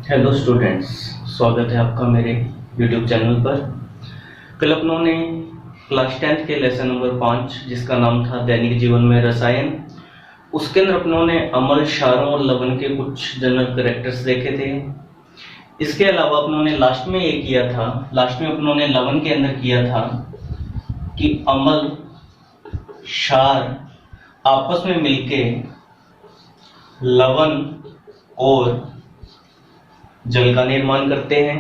Hello students, स्वागत है आपका मेरे यूट्यूब चैनल पर। कल अपनों ने क्लास 10th के लेसन नंबर 5 जिसका नाम था दैनिक जीवन में रसायन, उसके अंदर अपनों ने अम्ल, क्षारों और लवण के कुछ जनरल कैरेक्टर्स देखे थे। इसके अलावा अपनों ने लास्ट में ये किया था, लास्ट में अपनों ने लवण के अंदर किया था कि अम्ल, क्षार आपस में मिलके लवण और जल का निर्माण करते हैं।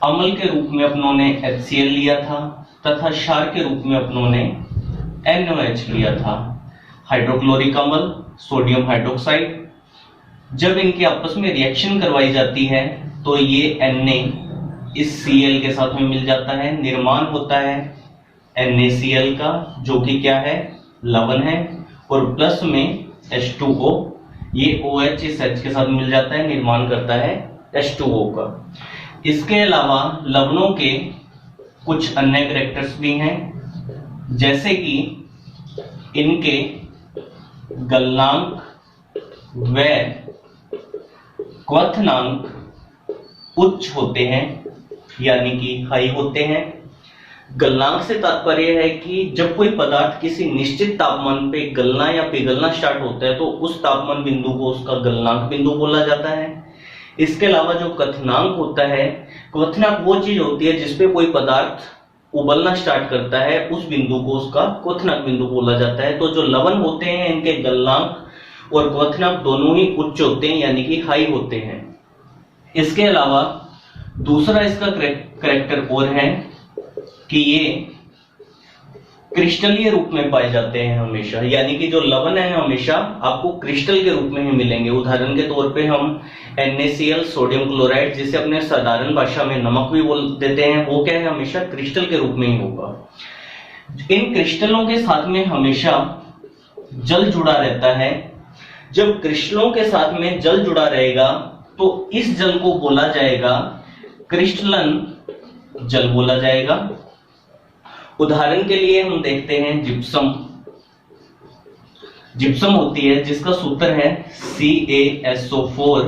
अम्ल के रूप में अपनों ने HCl लिया था तथा क्षार के रूप में अपनों ने NaOH लिया था। हाइड्रोक्लोरिक अम्ल, सोडियम हाइड्रोक्साइड, जब इनके आपस में रिएक्शन करवाई जाती है तो ये Na इस Cl के साथ में मिल जाता है, निर्माण होता है NaCl का, जो कि क्या है, लवण है, और प्लस में H2O, ये OH इस H के साथ मिल जाता है, निर्माण करता है H2O का। इसके अलावा लवणों के कुछ अन्य कैरेक्टर्स भी हैं, जैसे कि इनके गलनांक व क्वथनांक उच्च होते हैं, यानी कि हाई होते हैं। गलनांक से तात्पर्य है कि जब कोई पदार्थ किसी निश्चित तापमान पे गलना या पिघलना स्टार्ट होता है तो उस तापमान बिंदु को उसका गलनांक बिंदु बोला जाता है। इसके अलावा जो क्वथनांक होता है, क्वथनांक वो चीज होती है जिसपे कोई पदार्थ उबलना स्टार्ट करता है, उस बिंदु को उसका क्वथनांक बिंदु बोला जाता है। तो जो लवण होते हैं इनके गलनांक और क्वथनांक दोनों ही उच्च होते हैं, यानी कि हाई होते हैं। इसके अलावा दूसरा इसका कैरेक्टर और है कि ये क्रिस्टलीय रूप में पाए जाते हैं हमेशा, यानी कि जो लवण है हमेशा आपको क्रिस्टल के रूप में ही मिलेंगे। उदाहरण के तौर पे हम NaCl, सोडियम क्लोराइड, जिसे अपने साधारण भाषा में नमक भी बोल देते हैं, वो क्या है, हमेशा क्रिस्टल के रूप में ही होगा। इन क्रिस्टलों के साथ में हमेशा जल जुड़ा रहता है। जब क्रिस्टलों के साथ में जल जुड़ा रहेगा तो इस जल को बोला जाएगा क्रिस्टलन जल बोला जाएगा। उदाहरण के लिए हम देखते हैं जिप्सम। जिप्सम होती है जिसका सूत्र है CaSO4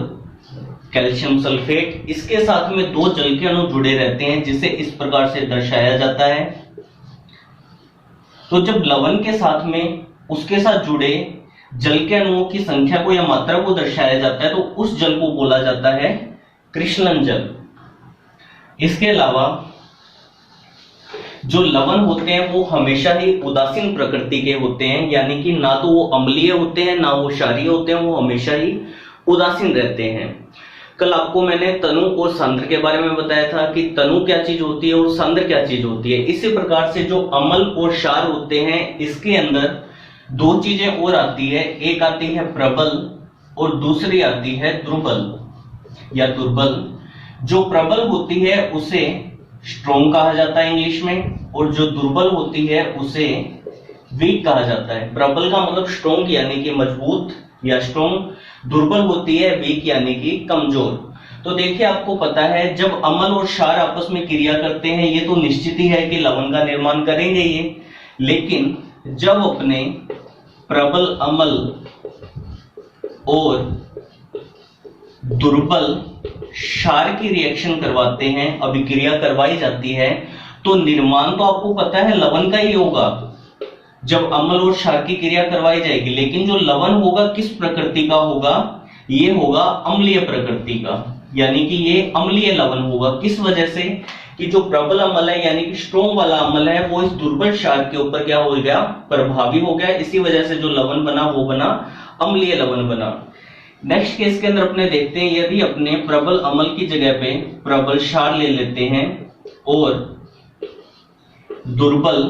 कैल्शियम सल्फेट। इसके साथ में दो जल के अणु जुड़े रहते हैं, जिसे इस प्रकार से दर्शाया जाता है। तो जब लवण के साथ में उसके साथ जुड़े जल के अणुओं की संख्या को या मात्रा को दर्शाया जाता है तो उस जल को बोला जाता है क्रिस्टलन जल। इसके अलावा जो लवण होते हैं वो हमेशा ही उदासीन प्रकृति के होते हैं, यानी कि ना तो वो अम्लीय होते हैं ना वो क्षारीय होते हैं, वो हमेशा ही उदासीन रहते हैं। कल आपको मैंने तनु और सांद्र के बारे में बताया था कि तनु क्या चीज होती है और सांद्र क्या चीज होती है। इसी प्रकार से जो अम्ल और क्षार होते हैं, इसके अंदर दो चीजें और आती है, एक आती है प्रबल और दूसरी आती है दुर्बल या दुर्बल। जो प्रबल होती है उसे स्ट्रॉन्ग कहा जाता है इंग्लिश में, और जो दुर्बल होती है उसे वीक कहा जाता है। प्रबल का मतलब स्ट्रॉन्ग यानी कि मजबूत या स्ट्रॉन्ग, दुर्बल होती है वीक यानी कि कमजोर। तो देखिए, आपको पता है जब अम्ल और क्षार आपस में क्रिया करते हैं, ये तो निश्चित ही है कि लवण का निर्माण करेंगे ये, लेकिन जब अपने प्रबल अम्ल और दुर्बल क्षार की रिएक्शन करवाते हैं, अभिक्रिया करवाई जाती है, तो निर्माण तो आपको पता है लवण का ही होगा जब अम्ल और क्षार की क्रिया करवाई जाएगी। लेकिन जो लवण होगा किस प्रकृति का होगा, ये होगा अम्लीय प्रकृति का, यानी कि ये अम्लीय लवण होगा। किस वजह से कि जो प्रबल अम्ल है यानी कि स्ट्रॉन्ग वाला अम्ल है वो इस दुर्बल क्षार के ऊपर क्या हो गया, प्रभावी हो गया। इसी वजह से जो लवण बना वो बना अम्लीय लवण बना। नेक्स्ट केस के अंदर अपने देखते हैं, यदि अपने प्रबल अम्ल की जगह पे प्रबल क्षार ले लेते हैं और दुर्बल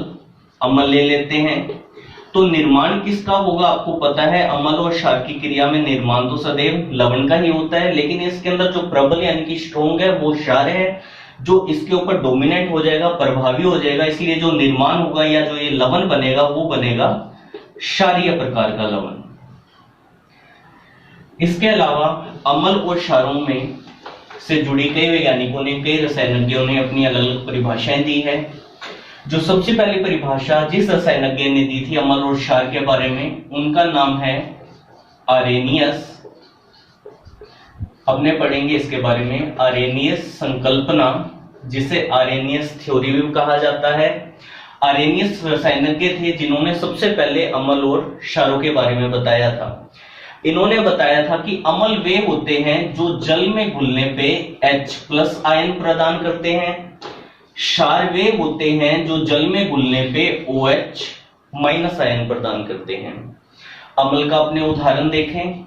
अम्ल ले लेते हैं, तो निर्माण किसका होगा आपको पता है। अम्ल और क्षार की क्रिया में निर्माण तो सदैव लवण का ही होता है, लेकिन इसके अंदर जो प्रबल यानी कि स्ट्रॉन्ग है वो क्षार है, जो इसके ऊपर डोमिनेट हो जाएगा, प्रभावी हो जाएगा। इसलिए जो निर्माण होगा या जो ये लवण बनेगा वो बनेगा क्षारीय प्रकार का लवण। इसके अलावा अम्ल और क्षारों में से जुड़ी कई वैज्ञानिकों ने, कई रसायनज्ञों ने अपनी अलग अलग परिभाषाएं दी है। जो सबसे पहली परिभाषा जिस रसायनज्ञ ने दी थी अम्ल और क्षार के बारे में, उनका नाम है आरेनियस। अपने पढ़ेंगे इसके बारे में आरेनियस संकल्पना, जिसे आरेनियस थ्योरी भी कहा जाता है। आरेनियस रसायनज्ञ थे जिन्होंने सबसे पहले अम्ल और क्षारों के बारे में बताया था। इन्होंने बताया था कि अम्ल वे होते हैं जो जल में घुलने पे H+ आयन प्रदान करते हैं, क्षार वे होते हैं जो जल में घुलने पे OH- आयन प्रदान करते हैं। अम्ल का अपने उदाहरण देखें,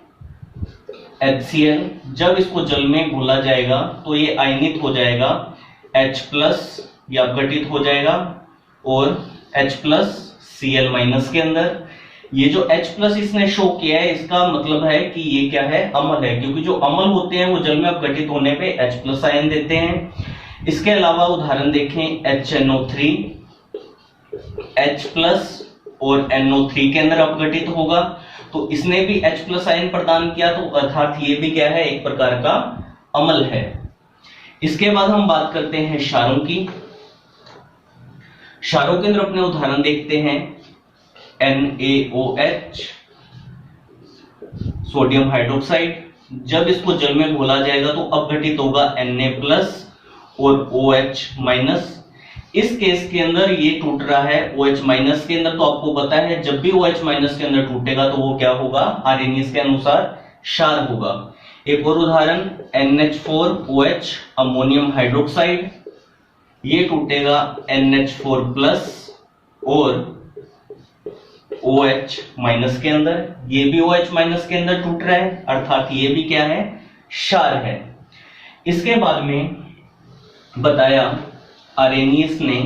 HCl, जब इसको जल में घोला जाएगा तो ये आयनित हो जाएगा, H+ या अपघटित हो जाएगा और H+Cl- के अंदर। ये जो H+ इसने शो किया है, इसका मतलब है कि ये क्या है, अम्ल है, क्योंकि जो अम्ल होते हैं वो जल में अपघटित होने पे H+ आयन देते हैं। इसके अलावा उदाहरण देखें, HNO3, H+ और NO3 के अंदर अपघटित होगा, तो इसने भी H+ आयन प्रदान किया, तो अर्थात ये भी क्या है, एक प्रकार का अम्ल है। इसके बाद हम बात करते हैं क्षारों की। क्षारों के अंदर अपने उदाहरण देखते हैं, NaOH, सोडियम हाइड्रोक्साइड, जब इसको जल में घोला जाएगा तो अपघटित होगा Na+ और OH-। इस केस के अंदर ये टूट रहा है OH- के अंदर, तो आपको पता है जब भी OH- के अंदर टूटेगा तो वो क्या होगा, आरेनियस के अनुसार क्षार होगा। एक और उदाहरण, NH4OH, अमोनियम हाइड्रोक्साइड, ये टूटेगा NH4+ और OH- के अंदर, ये भी OH- के अंदर टूट रहा है, अर्थात ये भी क्या है, क्षार है। इसके बाद में बताया आरेनियस ने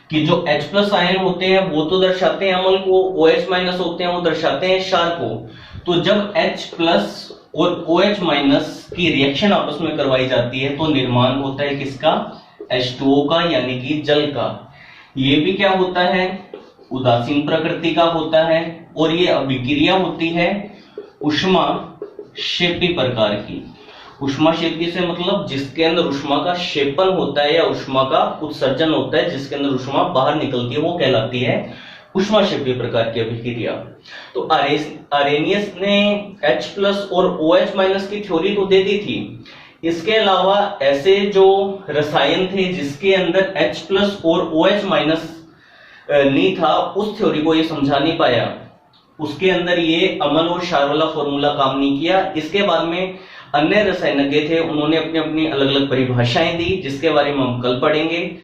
कि जो H+ आयन होते हैं वो तो दर्शाते हैं अम्ल को, OH- होते हैं वो दर्शाते हैं क्षार को। तो जब H+ और OH- की रिएक्शन आपस में करवाई जाती है तो निर्माण होता है किसका, H2O का, यानी कि जल का। ये भी क्या होता है, उदासीन प्रकृति का होता है, और ये अभिक्रिया होती है ऊष्माक्षेपी प्रकार की। ऊष्माक्षेपी से मतलब जिसके अंदर ऊष्मा का क्षेपण होता है या ऊष्मा का उत्सर्जन होता है, जिसके अंदर ऊष्मा बाहर निकलती है, वो कहलाती है ऊष्माक्षेपी प्रकार की अभिक्रिया। तो आरेनियस ने H+ और OH- की थ्योरी तो दे दी थी। इसके अलावा ऐसे जो रसायन थे जिसके अंदर H+ और OH- नहीं था, उस थ्योरी को ये समझा नहीं पाया, उसके अंदर ये अम्ल और क्षार वाला फॉर्मूला काम नहीं किया। इसके बाद में अन्य रसायनज्ञ थे, उन्होंने अपनी अपनी अलग अलग परिभाषाएं दी, जिसके बारे में हम कल पढ़ेंगे।